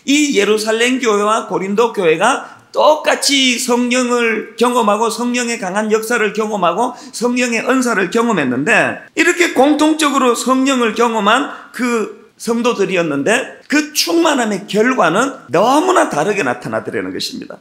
이 예루살렘 교회와 고린도 교회가 똑같이 성령을 경험하고 성령의 강한 역사를 경험하고 성령의 은사를 경험했는데, 이렇게 공통적으로 성령을 경험한 그 성도들이었는데 그 충만함의 결과는 너무나 다르게 나타나더라는 것입니다.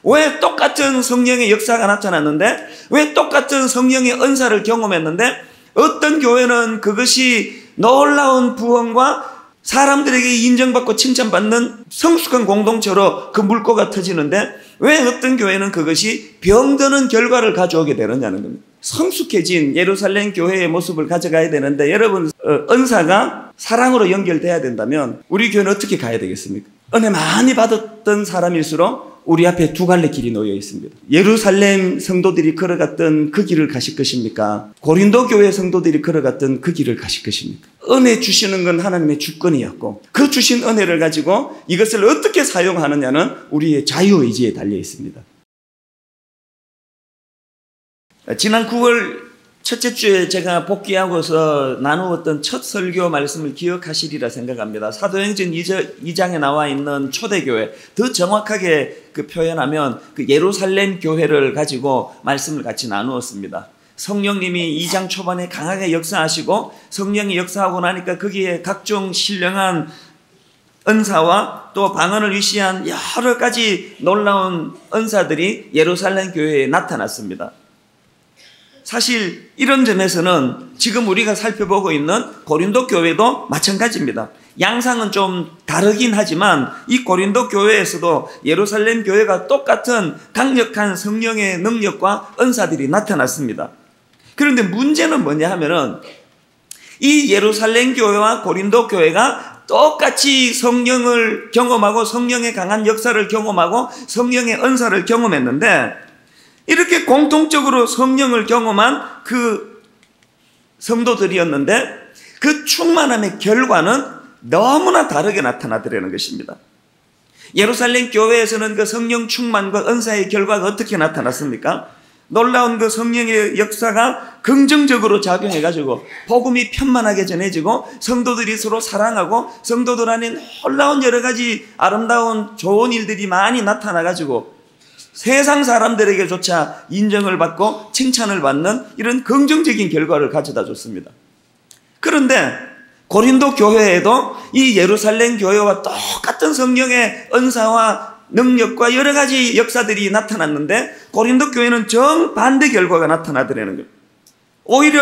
왜 똑같은 성령의 역사가 나타났는데, 왜 똑같은 성령의 은사를 경험했는데 어떤 교회는 그것이 놀라운 부흥과 사람들에게 인정받고 칭찬받는 성숙한 공동체로 그 물꼬가 터지는데, 왜 어떤 교회는 그것이 병드는 결과를 가져오게 되느냐는 겁니다. 성숙해진 예루살렘 교회의 모습을 가져가야 되는데, 여러분 은사가 사랑으로 연결돼야 된다면 우리 교회는 어떻게 가야 되겠습니까? 은혜 많이 받았던 사람일수록 우리 앞에 두 갈래 길이 놓여 있습니다. 예루살렘 성도들이 걸어갔던 그 길을 가실 것입니까? 고린도 교회 성도들이 걸어갔던 그 길을 가실 것입니까? 은혜 주시는 건 하나님의 주권이었고, 그 주신 은혜를 가지고 이것을 어떻게 사용하느냐는 우리의 자유의지에 달려 있습니다. 지난 9월 첫째 주에 제가 복귀하고서 나누었던 첫 설교 말씀을 기억하시리라 생각합니다. 사도행전 2장에 나와 있는 초대교회, 더 정확하게 그 표현하면 그 예루살렘 교회를 가지고 말씀을 같이 나누었습니다. 성령님이 2장 초반에 강하게 역사하시고, 성령이 역사하고 나니까 거기에 각종 신령한 은사와 또 방언을 위시한 여러 가지 놀라운 은사들이 예루살렘 교회에 나타났습니다. 사실 이런 점에서는 지금 우리가 살펴보고 있는 고린도 교회도 마찬가지입니다. 양상은 좀 다르긴 하지만 이 고린도 교회에서도 예루살렘 교회가 똑같은 강력한 성령의 능력과 은사들이 나타났습니다. 그런데 문제는 뭐냐 하면은, 이 예루살렘 교회와 고린도 교회가 똑같이 성령을 경험하고 성령의 강한 역사를 경험하고 성령의 은사를 경험했는데, 이렇게 공통적으로 성령을 경험한 그 성도들이었는데 그 충만함의 결과는 너무나 다르게 나타나더라는 것입니다. 예루살렘 교회에서는 그 성령 충만과 은사의 결과가 어떻게 나타났습니까? 놀라운 그 성령의 역사가 긍정적으로 작용해가지고 복음이 편만하게 전해지고, 성도들이 서로 사랑하고, 성도들 안에 놀라운 여러 가지 아름다운 좋은 일들이 많이 나타나가지고 세상 사람들에게조차 인정을 받고 칭찬을 받는 이런 긍정적인 결과를 가져다 줬습니다. 그런데 고린도 교회에도 이 예루살렘 교회와 똑같은 성령의 은사와 능력과 여러 가지 역사들이 나타났는데, 고린도 교회는 정반대 결과가 나타나더라는 거예요. 오히려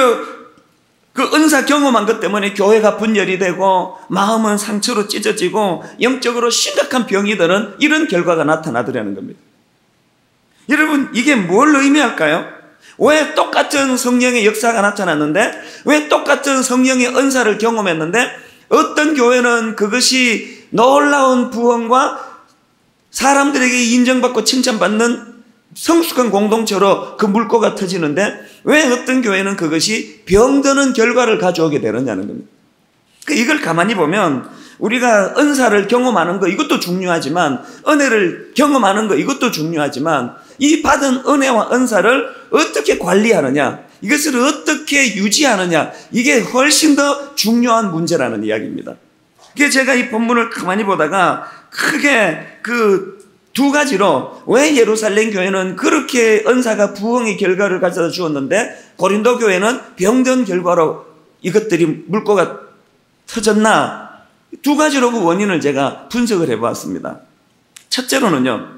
그 은사 경험한 것 때문에 교회가 분열이 되고 마음은 상처로 찢어지고 영적으로 심각한 병이 드는 이런 결과가 나타나더라는 겁니다. 여러분, 이게 뭘 의미할까요? 왜 똑같은 성령의 역사가 나타났는데, 왜 똑같은 성령의 은사를 경험했는데 어떤 교회는 그것이 놀라운 부흥과 사람들에게 인정받고 칭찬받는 성숙한 공동체로 그 물꼬가 터지는데, 왜 어떤 교회는 그것이 병드는 결과를 가져오게 되느냐는 겁니다. 이걸 가만히 보면 우리가 은사를 경험하는 거 이것도 중요하지만, 은혜를 경험하는 거 이것도 중요하지만, 이 받은 은혜와 은사를 어떻게 관리하느냐, 이것을 어떻게 유지하느냐, 이게 훨씬 더 중요한 문제라는 이야기입니다. 그래서 제가 이 본문을 가만히 보다가 크게 그 두 가지로, 왜 예루살렘 교회는 그렇게 은사가 부흥의 결과를 가져다 주었는데 고린도 교회는 병든 결과로 이것들이 물꼬가 터졌나, 두 가지로 그 원인을 제가 분석을 해보았습니다. 첫째로는요,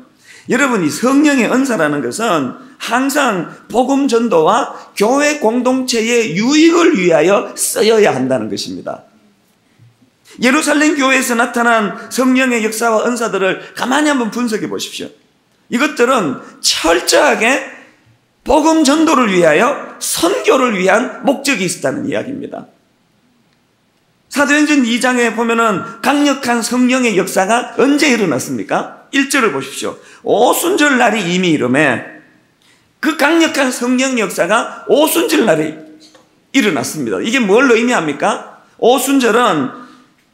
여러분이 성령의 은사라는 것은 항상 복음 전도와 교회 공동체의 유익을 위하여 쓰여야 한다는 것입니다. 예루살렘 교회에서 나타난 성령의 역사와 은사들을 가만히 한번 분석해 보십시오. 이것들은 철저하게 복음 전도를 위하여, 선교를 위한 목적이 있었다는 이야기입니다. 사도행전 2장에 보면은 강력한 성령의 역사가 언제 일어났습니까? 1절을 보십시오. 오순절 날이 이미 이르매, 그 강력한 성령 역사가 오순절 날에 일어났습니다. 이게 뭘 의미합니까? 오순절은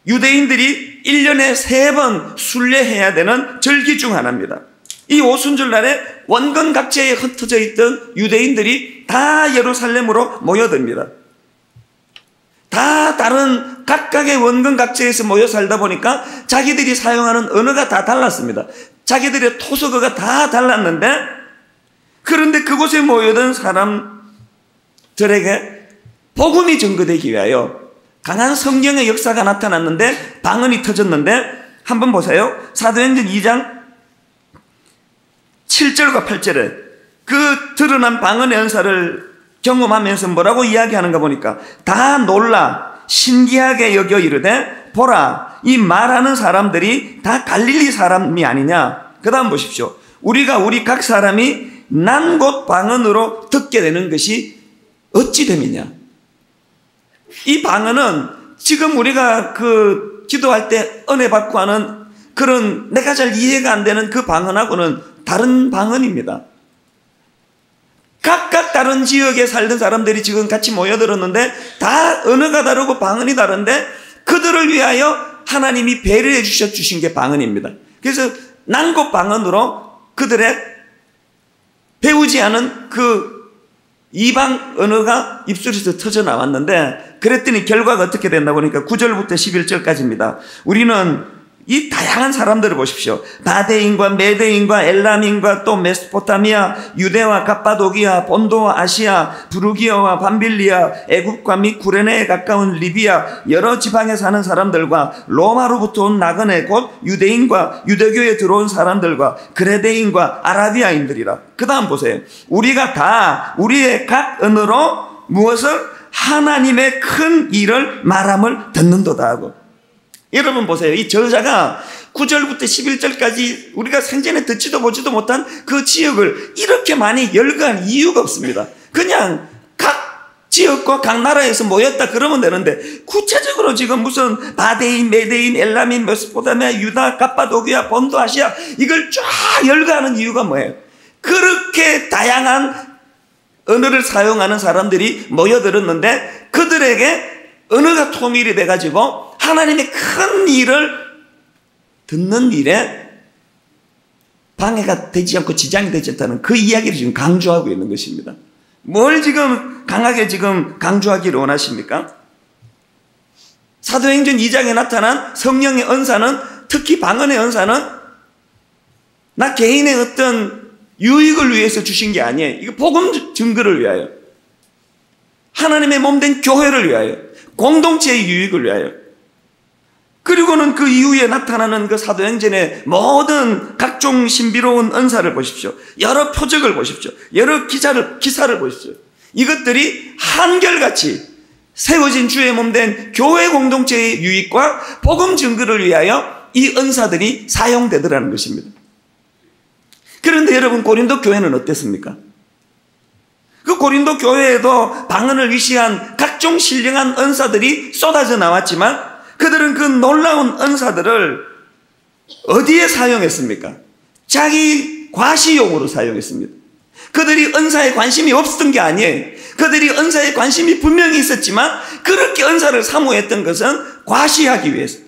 유대인들이 1년에 3번 순례해야 되는 절기 중 하나입니다. 이 오순절 날에 원건 각지에 흩어져 있던 유대인들이 다 예루살렘으로 모여듭니다. 다 다른 각각의 원근각지에서 모여 살다 보니까 자기들이 사용하는 언어가 다 달랐습니다. 자기들의 토속어가 다 달랐는데, 그런데 그곳에 모여든 사람들에게 복음이 전거되기 위하여 강한 성령의 역사가 나타났는데, 방언이 터졌는데, 한번 보세요. 사도행전 2장 7절과 8절에 그 드러난 방언의 은사를 경험하면서 뭐라고 이야기하는가 보니까, 다 놀라 신기하게 여겨 이르되 보라, 이 말하는 사람들이 다 갈릴리 사람이 아니냐. 그 다음 보십시오. 우리 각 사람이 난 곳 방언으로 듣게 되는 것이 어찌 됨이냐. 이 방언은 지금 우리가 그 기도할 때 은혜 받고 하는 그런 내가 잘 이해가 안 되는 그 방언하고는 다른 방언입니다. 각각 다른 지역에 살던 사람들이 지금 같이 모여들었는데 다 언어가 다르고 방언이 다른데 그들을 위하여 하나님이 배려해 주신 게 방언입니다. 그래서 난곳 방언으로 그들의 배우지 않은 그 이방 언어가 입술에서 터져 나왔는데, 그랬더니 결과가 어떻게 됐나 보니까 9절부터 11절까지입니다. 우리는 이 다양한 사람들을 보십시오. 바데인과 메데인과 엘람인과 또 메소포타미아, 유대와 갑바도기아, 본도와 아시아, 부르기아와 밤빌리아, 애굽과 및 구레네에 가까운 리비아, 여러 지방에 사는 사람들과 로마로부터 온 나그네 곧 유대인과 유대교에 들어온 사람들과 그레데인과 아라비아인들이라. 그 다음 보세요. 우리가 다 우리의 각 언어로 무엇을? 하나님의 큰 일을 말함을 듣는도다 하고. 여러분 보세요. 이 저자가 9절부터 11절까지 우리가 생전에 듣지도 보지도 못한 그 지역을 이렇게 많이 열거할 이유가 없습니다. 그냥 각 지역과 각 나라에서 모였다 그러면 되는데, 구체적으로 지금 무슨 바데인, 메데인, 엘라민, 메소포타미아, 유다, 갑바도기아, 본도, 아시아 이걸 쫙 열거하는 이유가 뭐예요? 그렇게 다양한 언어를 사용하는 사람들이 모여들었는데 그들에게 언어가 통일이 돼가지고 하나님의 큰 일을 듣는 일에 방해가 되지 않고 지장이 되지 않다는 그 이야기를 지금 강조하고 있는 것입니다. 뭘 지금 강하게 지금 강조하기를 원하십니까? 사도행전 2장에 나타난 성령의 은사는, 특히 방언의 은사는 나 개인의 어떤 유익을 위해서 주신 게 아니에요. 이거 복음 증거를 위하여, 하나님의 몸된 교회를 위하여, 공동체의 유익을 위하여. 그리고는 그 이후에 나타나는 그 사도행전의 모든 각종 신비로운 은사를 보십시오. 여러 표적을 보십시오. 여러 기사를 보십시오. 이것들이 한결같이 세워진 주의 몸된 교회 공동체의 유익과 복음 증거를 위하여 이 은사들이 사용되더라는 것입니다. 그런데 여러분, 고린도 교회는 어땠습니까? 그 고린도 교회에도 방언을 위시한 각종 신령한 은사들이 쏟아져 나왔지만 그들은 그 놀라운 은사들을 어디에 사용했습니까? 자기 과시용으로 사용했습니다. 그들이 은사에 관심이 없었던 게 아니에요. 그들이 은사에 관심이 분명히 있었지만 그렇게 은사를 사모했던 것은 과시하기 위해서.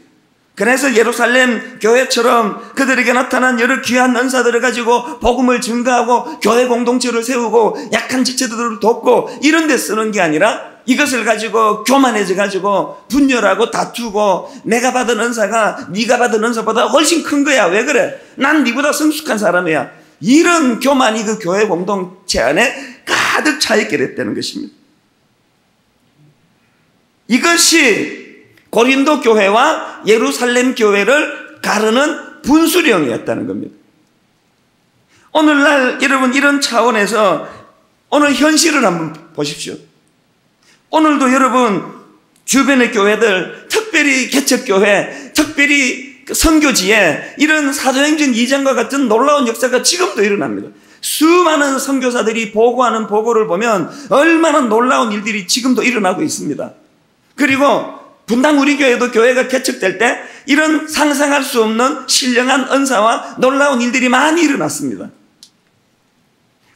그래서 예루살렘 교회처럼 그들에게 나타난 여러 귀한 은사들을 가지고 복음을 증거하고 교회 공동체를 세우고 약한 지체들을 돕고 이런 데 쓰는 게 아니라, 이것을 가지고 교만해져 가지고 분열하고 다투고 내가 받은 은사가 네가 받은 은사보다 훨씬 큰 거야. 왜 그래? 난 네보다 성숙한 사람이야. 이런 교만이 그 교회 공동체 안에 가득 차 있게 됐다는 것입니다. 이것이 고린도 교회와 예루살렘 교회를 가르는 분수령이었다는 겁니다. 오늘날 여러분, 이런 차원에서 오늘 현실을 한번 보십시오. 오늘도 여러분 주변의 교회들, 특별히 개척교회, 특별히 선교지에 이런 사도행전 2장과 같은 놀라운 역사가 지금도 일어납니다. 수많은 선교사들이 보고하는 보고를 보면 얼마나 놀라운 일들이 지금도 일어나고 있습니다. 그리고 분당 우리 교회도 교회가 개척될 때 이런 상상할 수 없는 신령한 은사와 놀라운 일들이 많이 일어났습니다.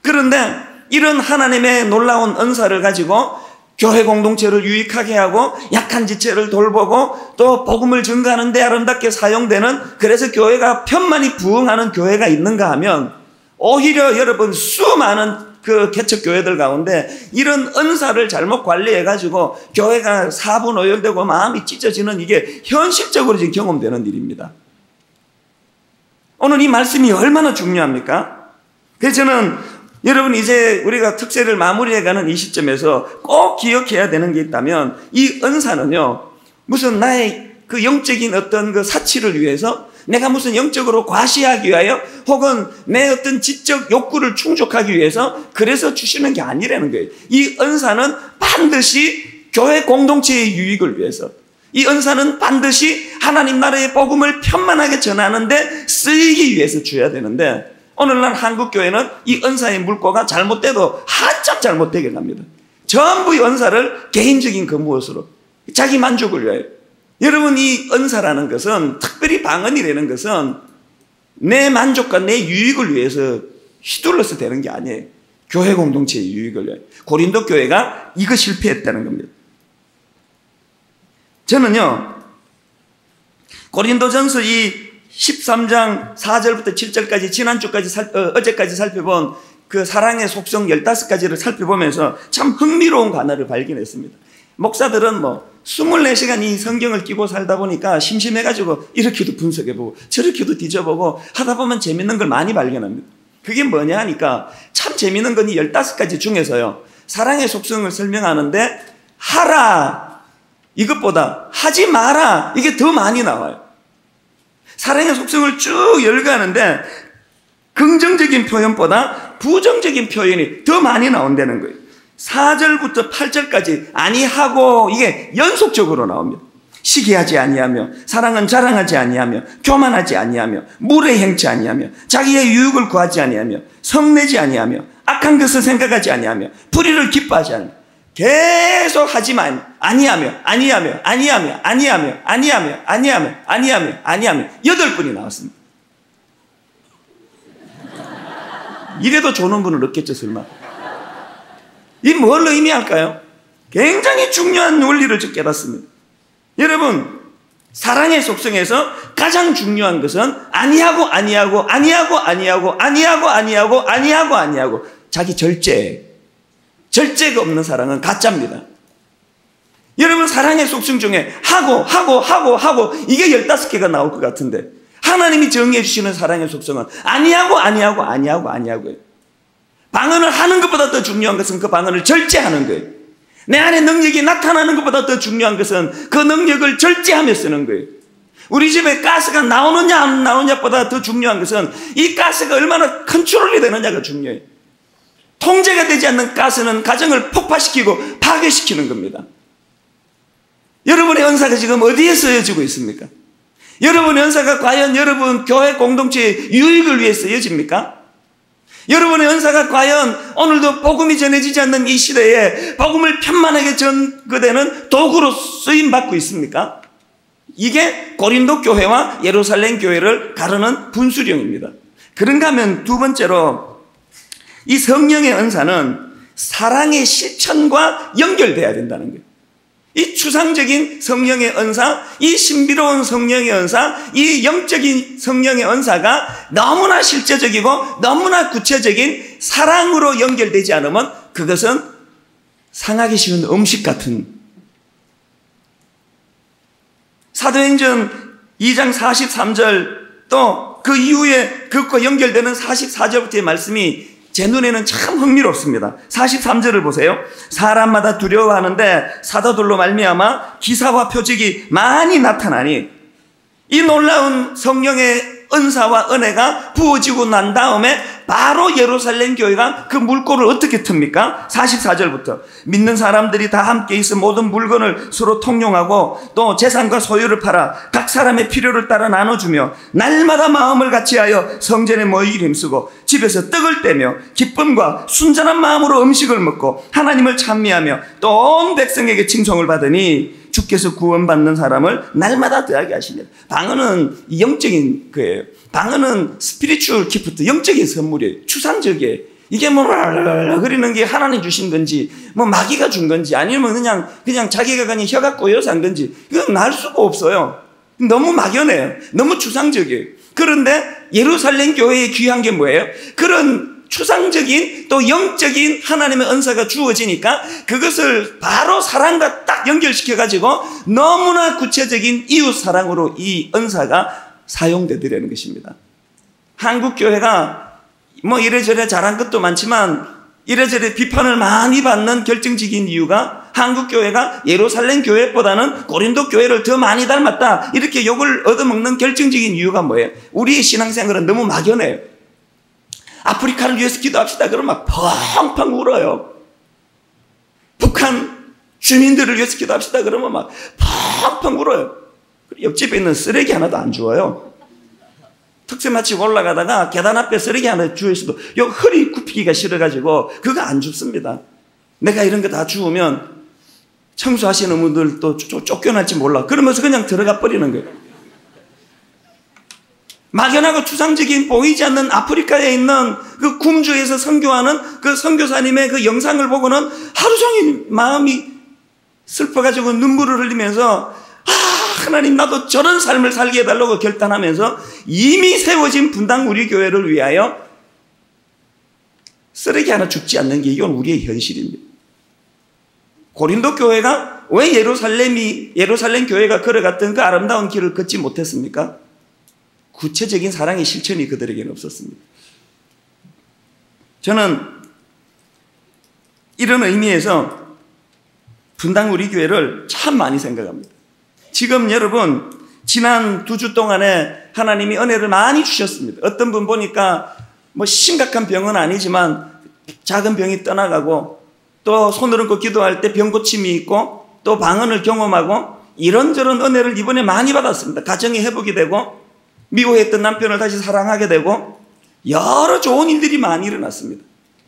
그런데 이런 하나님의 놀라운 은사를 가지고 교회 공동체를 유익하게 하고 약한 지체를 돌보고 또 복음을 증거하는 데 아름답게 사용되는, 그래서 교회가 편만이 부흥하는 교회가 있는가 하면 오히려 여러분 수많은 그 개척 교회들 가운데 이런 은사를 잘못 관리해가지고 교회가 사분오열되고 마음이 찢어지는 이게 현실적으로 지금 경험되는 일입니다. 오늘 이 말씀이 얼마나 중요합니까? 그래서 저는 여러분 이제 우리가 특세를 마무리해가는 이 시점에서 꼭 기억해야 되는 게 있다면 이 은사는요, 무슨 나의 그 영적인 어떤 그 사치를 위해서 내가 무슨 영적으로 과시하기 위하여 혹은 내 어떤 지적 욕구를 충족하기 위해서 그래서 주시는 게 아니라는 거예요. 이 은사는 반드시 교회 공동체의 유익을 위해서, 이 은사는 반드시 하나님 나라의 복음을 편만하게 전하는데 쓰이기 위해서 줘야 되는데, 오늘날 한국교회는 이 은사의 물꼬가 잘못돼도 한참 잘못되게 갑니다. 전부 이 은사를 개인적인 그 무엇으로, 자기 만족을 위하여. 여러분, 이 은사라는 것은, 특별히 방언이라는 것은 내 만족과 내 유익을 위해서 휘둘러서 되는 게 아니에요. 교회 공동체의 유익을 위하여. 고린도 교회가 이거 실패했다는 겁니다. 저는요, 고린도전서 이 13장 4절부터 7절까지 지난주까지 어제까지 살펴본 그 사랑의 속성 15가지를 살펴보면서 참 흥미로운 관어를 발견했습니다. 목사들은 24시간 이 성경을 끼고 살다 보니까 심심해가지고 이렇게도 분석해보고 저렇게도 뒤져보고 하다 보면 재밌는 걸 많이 발견합니다. 그게 뭐냐 하니까 참 재밌는 건 이 15가지 중에서요, 사랑의 속성을 설명하는데 하라 이것보다 하지 마라 이게 더 많이 나와요. 사랑의 속성을 쭉 열거하는데 긍정적인 표현보다 부정적인 표현이 더 많이 나온다는 거예요. 4절부터 8절까지 아니하고 이게 연속적으로 나옵니다. 시기하지 아니하며 사랑은 자랑하지 아니하며 교만하지 아니하며 물에 행치 아니하며 자기의 유익을 구하지 아니하며 성내지 아니하며 악한 것을 생각하지 아니하며 불의를 기뻐하지 아니하며 계속 하지만 아니하며 8번이 나왔습니다. 이래도 좋은 분은 없겠죠 설마. 이 뭘 의미할까요? 굉장히 중요한 원리를 깨닫습니다. 여러분, 사랑의 속성에서 가장 중요한 것은 아니하고 자기 절제가 없는 사랑은 가짜입니다. 여러분, 사랑의 속성 중에 하고 이게 15개가 나올 것 같은데 하나님이 정해 주시는 사랑의 속성은 아니하고예요. 방언을 하는 것보다 더 중요한 것은 그 방언을 절제하는 거예요. 내 안에 능력이 나타나는 것보다 더 중요한 것은 그 능력을 절제하며 쓰는 거예요. 우리 집에 가스가 나오느냐 안 나오냐보다 더 중요한 것은 이 가스가 얼마나 컨트롤이 되느냐가 중요해요. 통제가 되지 않는 가스는 가정을 폭파시키고 파괴시키는 겁니다. 여러분의 은사가 지금 어디에 쓰여지고 있습니까? 여러분의 은사가 과연 여러분 교회 공동체의 유익을 위해 쓰여집니까? 여러분의 은사가 과연 오늘도 복음이 전해지지 않는 이 시대에 복음을 편만하게 전거되는 도구로 쓰임받고 있습니까? 이게 고린도 교회와 예루살렘 교회를 가르는 분수령입니다. 그런가 하면 두 번째로 이 성령의 은사는 사랑의 실천과 연결돼야 된다는 거예요. 이 추상적인 성령의 은사, 이 신비로운 성령의 은사, 이 영적인 성령의 은사가 너무나 실제적이고 너무나 구체적인 사랑으로 연결되지 않으면 그것은 상하기 쉬운 음식 같은. 사도행전 2장 43절 또 그 이후에 그것과 연결되는 44절부터의 말씀이 제 눈에는 참 흥미롭습니다. 43절을 보세요. 사람마다 두려워하는데 사도들로 말미암아 기사와 표적이 많이 나타나니 이 놀라운 성령의 은사와 은혜가 부어지고 난 다음에 바로 예루살렘 교회가 그 물꼬를 어떻게 틉니까? 44절부터 믿는 사람들이 다 함께 있어 모든 물건을 서로 통용하고 또 재산과 소유를 팔아 각 사람의 필요를 따라 나눠주며 날마다 마음을 같이하여 성전에 모이기를 힘쓰고 집에서 떡을 떼며 기쁨과 순전한 마음으로 음식을 먹고 하나님을 찬미하며 또 온 백성에게 칭송을 받으니 주께서 구원받는 사람을 날마다 더하게 하시니라. 방언은 영적인 거예요. 방언은 스피리추얼 기프트, 영적인 선물이에요. 추상적이에요. 이게 그리는 게 하나님 주신 건지 마귀가 준 건지 아니면 그냥 자기가 그냥 혀가 꼬여서 한 건지 이건 알 수가 없어요. 너무 막연해요. 너무 추상적이에요. 그런데 예루살렘 교회에 귀한 게 뭐예요? 그런 추상적인 또 영적인 하나님의 은사가 주어지니까 그것을 바로 사랑과 딱 연결시켜가지고 너무나 구체적인 이웃 사랑으로 이 은사가 사용되더라는 것입니다. 한국 교회가 뭐 이래저래 잘한 것도 많지만 이래저래 비판을 많이 받는 결정적인 이유가 한국 교회가 예루살렘 교회보다는 고린도 교회를 더 많이 닮았다, 이렇게 욕을 얻어먹는 결정적인 이유가 뭐예요? 우리의 신앙생활은 너무 막연해요. 아프리카를 위해서 기도합시다 그러면 막 펑펑 울어요. 북한 주민들을 위해서 기도합시다 그러면 막 펑펑 울어요. 옆집에 있는 쓰레기 하나도 안 주워요. 특세 마치고 올라가다가 계단 앞에 쓰레기 하나 주워있어도 허리 굽히기가 싫어가지고 그거 안 줍습니다. 내가 이런 거 다 주우면 청소하시는 분들도 쫓겨날지 몰라. 그러면서 그냥 들어가 버리는 거예요. 막연하고 추상적인 보이지 않는 아프리카에 있는 그 굼주에서 선교하는 그 선교사님의 그 영상을 보고는 하루 종일 마음이 슬퍼가지고 눈물을 흘리면서 하나님 나도 저런 삶을 살게 해달라고 결단하면서 이미 세워진 분당 우리 교회를 위하여 쓰레기 하나 죽지 않는 게 이건 우리의 현실입니다. 고린도 교회가 왜 예루살렘 교회가 걸어갔던 그 아름다운 길을 걷지 못했습니까? 구체적인 사랑의 실천이 그들에게는 없었습니다. 저는 이런 의미에서 분당 우리 교회를 참 많이 생각합니다. 지금 여러분 지난 2주 동안에 하나님이 은혜를 많이 주셨습니다. 어떤 분 보니까 뭐 심각한 병은 아니지만 작은 병이 떠나가고 또 손을 얹고 기도할 때 병 고침이 있고 또 방언을 경험하고 이런저런 은혜를 이번에 많이 받았습니다. 가정이 회복이 되고 미워했던 남편을 다시 사랑하게 되고 여러 좋은 일들이 많이 일어났습니다.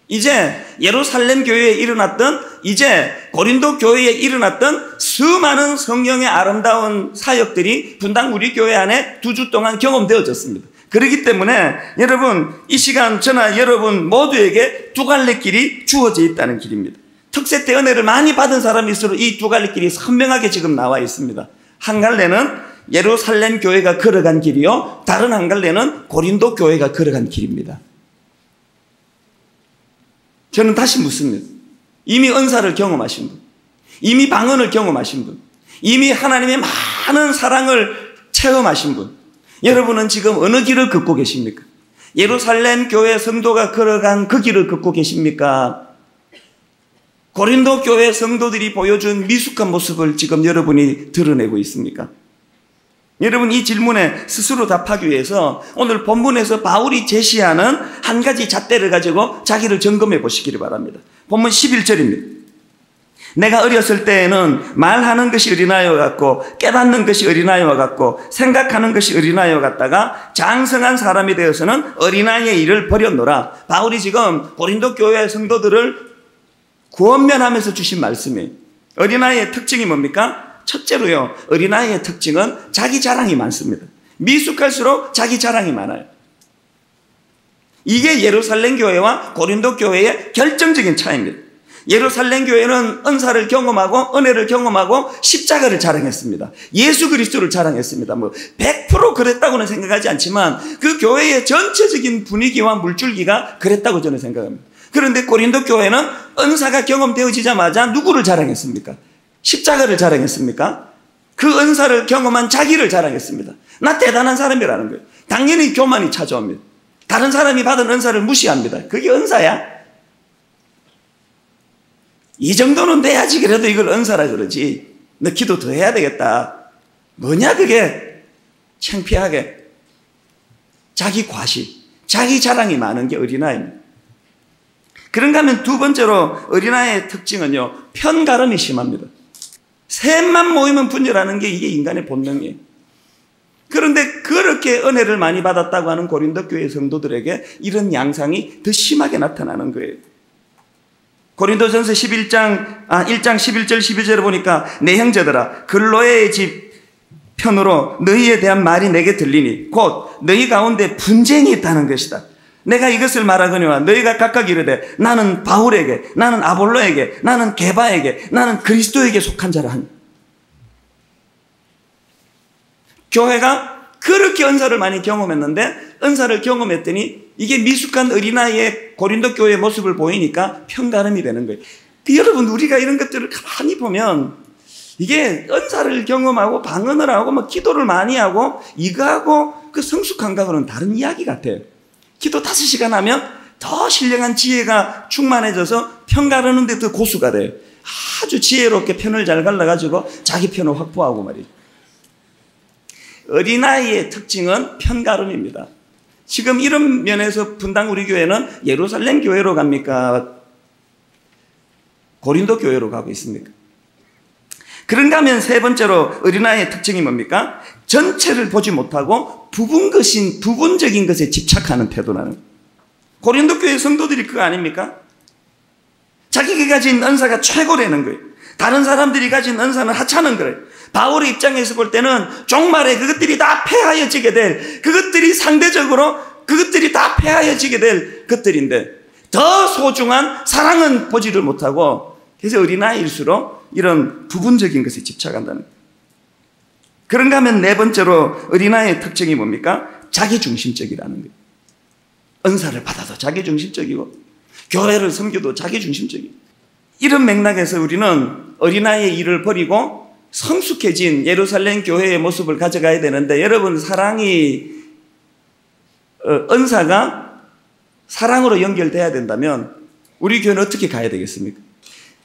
이제 예루살렘 교회에 일어났던, 이제 고린도 교회에 일어났던 수많은 성령의 아름다운 사역들이 분당 우리 교회 안에 2주 동안 경험되어졌습니다. 그렇기 때문에 여러분 이 시간 저나 여러분 모두에게 두 갈래 길이 주어져 있다는 길입니다. 특세 때 은혜를 많이 받은 사람일수록 이 두 갈래 길이 선명하게 지금 나와 있습니다. 한 갈래는 예루살렘 교회가 걸어간 길이요, 다른 한 갈래는 고린도 교회가 걸어간 길입니다. 저는 다시 묻습니다. 이미 은사를 경험하신 분, 이미 방언을 경험하신 분, 이미 하나님의 많은 사랑을 체험하신 분, 여러분은 지금 어느 길을 걷고 계십니까? 예루살렘 교회 성도가 걸어간 그 길을 걷고 계십니까? 고린도 교회 성도들이 보여준 미숙한 모습을 지금 여러분이 드러내고 있습니까? 여러분 이 질문에 스스로 답하기 위해서 오늘 본문에서 바울이 제시하는 한 가지 잣대를 가지고 자기를 점검해 보시기를 바랍니다. 본문 11절입니다. 내가 어렸을 때에는 말하는 것이 어린아이와 같고 깨닫는 것이 어린아이와 같고 생각하는 것이 어린아이와 같다가 장성한 사람이 되어서는 어린아이의 일을 버렸노라. 바울이 지금 고린도 교회 성도들을 구원면하면서 주신 말씀이에요. 어린아이의 특징이 뭡니까? 첫째로요, 어린아이의 특징은 자기 자랑이 많습니다. 미숙할수록 자기 자랑이 많아요. 이게 예루살렘 교회와 고린도 교회의 결정적인 차이입니다. 예루살렘 교회는 은사를 경험하고 은혜를 경험하고 십자가를 자랑했습니다. 예수 그리스도를 자랑했습니다. 100% 그랬다고는 생각하지 않지만 그 교회의 전체적인 분위기와 물줄기가 그랬다고 저는 생각합니다. 그런데 고린도 교회는 은사가 경험되어지자마자 누구를 자랑했습니까? 십자가를 자랑했습니까? 그 은사를 경험한 자기를 자랑했습니다. 나 대단한 사람이라는 거예요. 당연히 교만이 찾아옵니다. 다른 사람이 받은 은사를 무시합니다. 그게 은사야? 이 정도는 돼야지 그래도 이걸 은사라 그러지. 너 기도 더 해야 되겠다. 뭐냐 그게? 창피하게. 자기 과시, 자기 자랑이 많은 게 어린아이입니다. 그런가 하면 두 번째로 어린아이의 특징은요, 편가름이 심합니다. 셋만 모이면 분열하는 게 이게 인간의 본능이에요. 그런데 그렇게 은혜를 많이 받았다고 하는 고린도 교회 성도들에게 이런 양상이 더 심하게 나타나는 거예요. 고린도전서 1장 11절 12절을 보니까 내 형제들아 글로의 집 편으로 너희에 대한 말이 내게 들리니 곧 너희 가운데 분쟁이 있다는 것이다. 내가 이것을 말하거니와 너희가 각각 이르되 나는 바울에게, 나는 아볼로에게, 나는 게바에게, 나는 그리스도에게 속한 자라 하니. 교회가 그렇게 은사를 많이 경험했는데 은사를 경험했더니 이게 미숙한 어린아이의 고린도 교회의 모습을 보이니까 편가름이 되는 거예요. 여러분, 우리가 이런 것들을 가만히 보면 이게 은사를 경험하고 방언을 하고 뭐 기도를 많이 하고 이거하고 그 성숙한 거하고는 다른 이야기 같아요. 기도 5시간 하면 더 신령한 지혜가 충만해져서 편가르는데 더 고수가 돼요. 아주 지혜롭게 편을 잘 갈라가지고 자기 편을 확보하고 말이죠. 어린아이의 특징은 편가름입니다. 지금 이런 면에서 분당 우리 교회는 예루살렘 교회로 갑니까? 고린도 교회로 가고 있습니까? 그런가 하면 세 번째로 어린아이의 특징이 뭡니까? 전체를 보지 못하고 부분적인 것에 집착하는 태도라는. 고린도 교회 성도들이 그거 아닙니까? 자기가 가진 은사가 최고라는 거예요. 다른 사람들이 가진 은사는 하찮은 거예요. 바울의 입장에서 볼 때는 종말에 그것들이 다 폐하여지게 될, 그것들이 상대적으로 그것들이 다 폐하여지게 될 것들인데 더 소중한 사랑은 보지를 못하고, 그래서 어린아이일수록 이런 부분적인 것에 집착한다는 거예요. 그런가 하면 네 번째로 어린아이의 특징이 뭡니까? 자기중심적이라는 거예요. 은사를 받아도 자기중심적이고 교회를 섬겨도 자기중심적이고, 이런 맥락에서 우리는 어린아이의 일을 버리고 성숙해진 예루살렘 교회의 모습을 가져가야 되는데, 여러분, 은사가 사랑으로 연결돼야 된다면 우리 교회는 어떻게 가야 되겠습니까?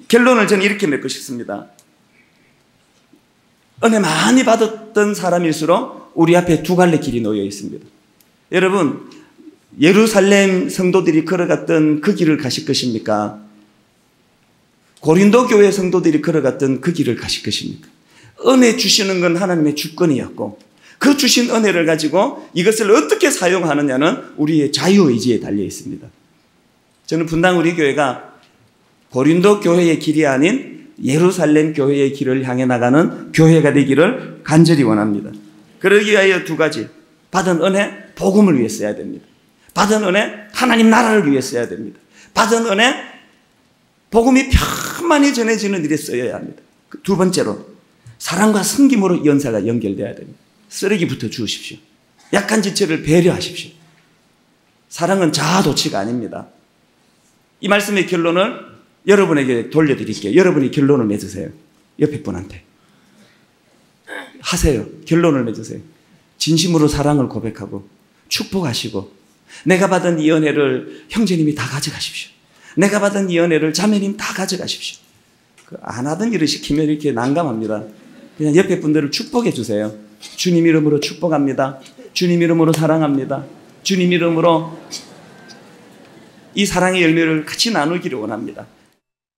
결론을 저는 이렇게 맺고 싶습니다. 은혜 많이 받았던 사람일수록 우리 앞에 두 갈래 길이 놓여 있습니다. 여러분, 예루살렘 성도들이 걸어갔던 그 길을 가실 것입니까? 고린도 교회 성도들이 걸어갔던 그 길을 가실 것입니까? 은혜 주시는 건 하나님의 주권이었고, 그 주신 은혜를 가지고 이것을 어떻게 사용하느냐는 우리의 자유의지에 달려 있습니다. 저는 분당 우리 교회가 고린도 교회의 길이 아닌 예루살렘 교회의 길을 향해 나가는 교회가 되기를 간절히 원합니다. 그러기 위하여 두 가지. 받은 은혜, 복음을 위해 써야 됩니다. 받은 은혜, 하나님 나라를 위해 써야 됩니다. 받은 은혜, 복음이 편만히 전해지는 일에 써야 합니다. 두 번째로, 사랑과 섬김으로 이 은사가 연결돼야 됩니다. 쓰레기부터 주우십시오. 약한 지체를 배려하십시오. 사랑은 자아도취가 아닙니다. 이 말씀의 결론을 여러분에게 돌려드릴게요. 여러분이 결론을 맺으세요. 옆에 분한테 하세요. 결론을 맺으세요. 진심으로 사랑을 고백하고 축복하시고, 내가 받은 이 은혜를 형제님이 다 가져가십시오. 내가 받은 이 은혜를 자매님 다 가져가십시오. 안 하던 일을 시키면 이렇게 난감합니다. 그냥 옆에 분들을 축복해 주세요. 주님 이름으로 축복합니다. 주님 이름으로 사랑합니다. 주님 이름으로 이 사랑의 열매를 같이 나누기를 원합니다.